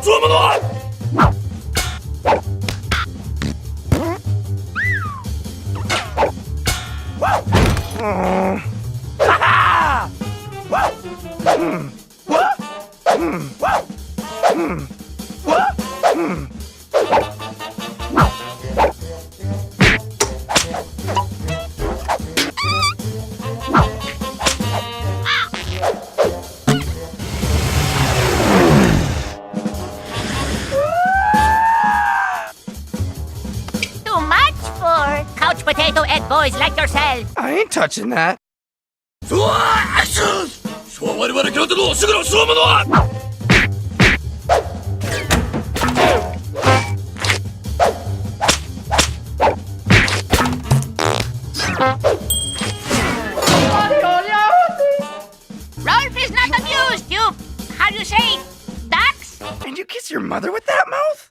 做么乱？ Too much for couch potato egg boys like yourself. I ain't touching that. 说 action！ 说我々京都のすぐの说么乱？ Rolf is not amused, you... How do you say? Ducks? And you kiss your mother with that mouth?